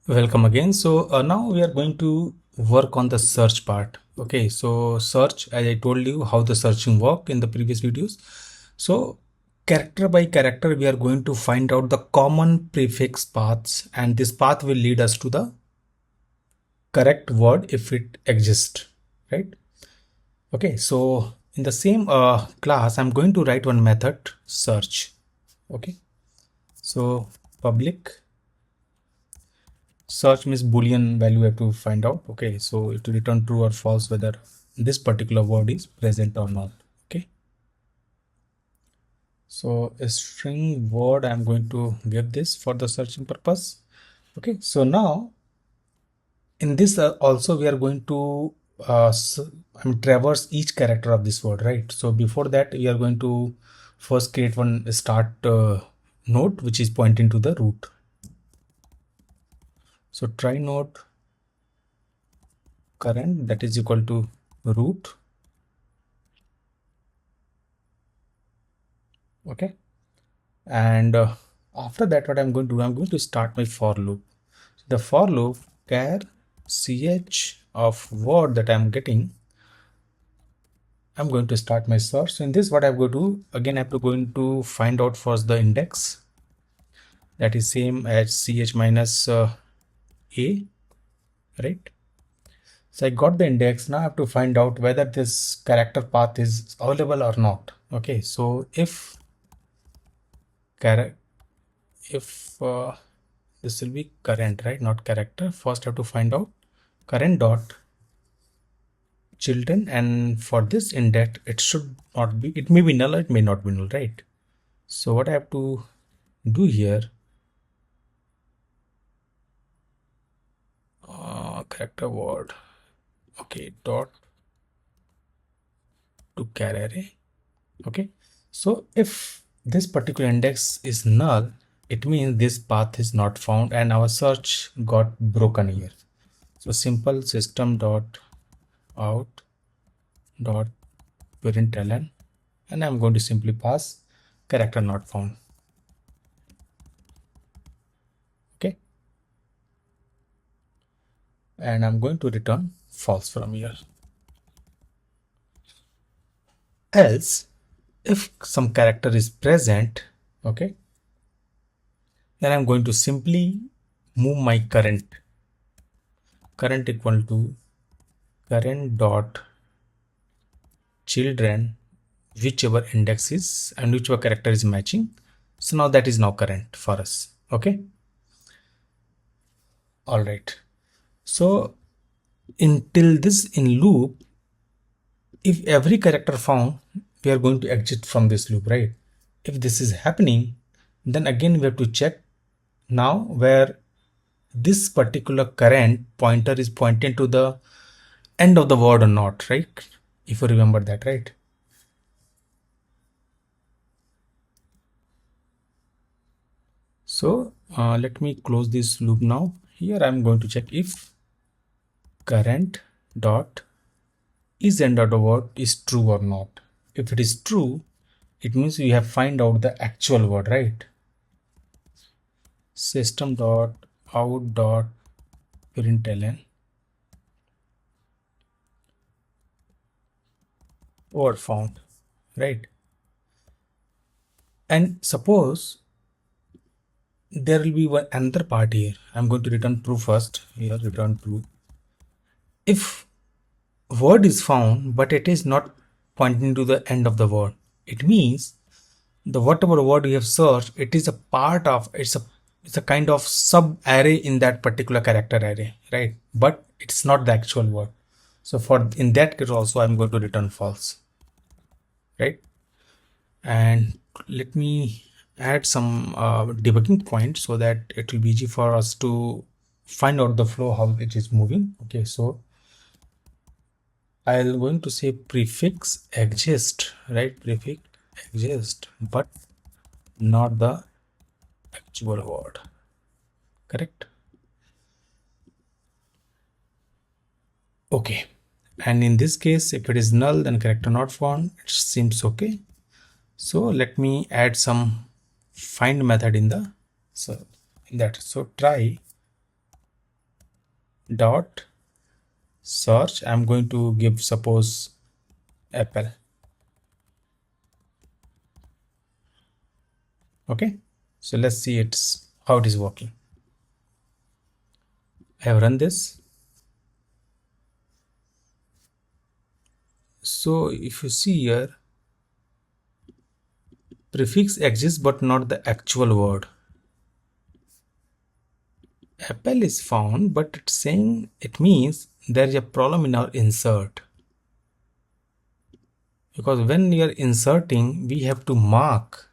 Welcome again. So now we are going to work on the search part. Okay, so search, as I told you how the searching work in the previous videos. So character by character, we are going to find out the common prefix paths, and this path will lead us to the correct word if it exists, right? Okay, so in the same class, I'm going to write one method search. Okay, so public search means boolean value we have to find out. Okay, so it will return true or false whether this particular word is present or not. Okay, so a string word I'm going to give this for the searching purpose. Okay, so now in this also we are going to traverse each character of this word, right? So before that we are going to first create one start node which is pointing to the root. So try node current, that is equal to root. Okay, and after that what I'm going to do, I'm going to start my for loop. The for loop char ch of word that I'm getting, I'm going to start my search. So in this, what I'm going to do, again I have to going to find out first the index, that is same as ch minus a, right? So I got the index. Now I have to find out whether this character path is available or not. Okay, so if this will be current, right, not character. First I have to find out current dot children, and for this index it should not be, it may be null or it may not be null, right? So what I have to do here, character word, okay, dot to char array. Okay, so if this particular index is null, it means this path is not found and our search got broken here. So simple system dot out dot println, and I'm going to simply pass character not found. Okay, and I'm going to return false from here. Else, if some character is present, okay, then I'm going to simply move my current equal to current dot children, whichever index is and whichever character is matching. So now that is now current for us. Okay, all right. So until this in loop, if every character found, we are going to exit from this loop, right? If this is happening, then again we have to check now where this particular current pointer is pointing to the end of the word or not, right? If you remember that, right? So let me close this loop now. Here I'm going to check if current dot isEndOfWord is true or not. If it is true, it means we have find out the actual word, right? System dot out dot println word found, right? And suppose there will be one another part here. I'm going to return true first. Here return true. If word is found but it is not pointing to the end of the word, it means the whatever word we have searched, it is a part of, it's a kind of sub array in that particular character array, right? But it's not the actual word. So for in that case also I'm going to return false, right? And let me add some debugging points so that it will be easy for us to find out the flow, how it is moving. Okay, so I'll going to say prefix exist, right? Prefix exist, but not the actual word, correct? Okay, and in this case if it is null then character not found, it seems okay. So let me add some find method in the, so in that, so try dot search. I'm going to give suppose apple. Okay, so let's see how it is working. I have run this. So if you see here, prefix exists but not the actual word. Apple is found, but it's saying it means there is a problem in our insert. Because when we are inserting, we have to mark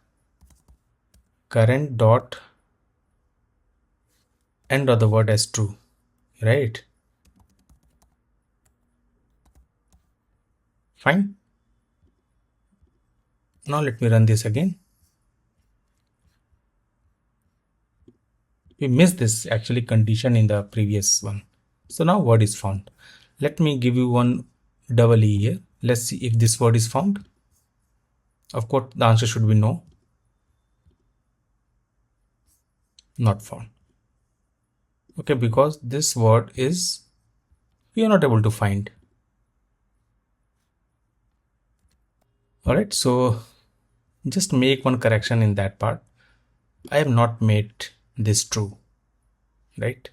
current dot end of the word as true, right? Fine. Now let me run this again. We missed this actually condition in the previous one. So now word is found. Let me give you one double E here. Let's see if this word is found. Of course, the answer should be no. Not found. Okay, because this word is we are not able to find. Alright, so just make one correction in that part. I have not made this true, right?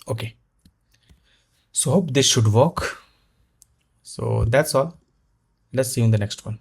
Okay, so hope this should work. So that's all. Let's see you in the next one.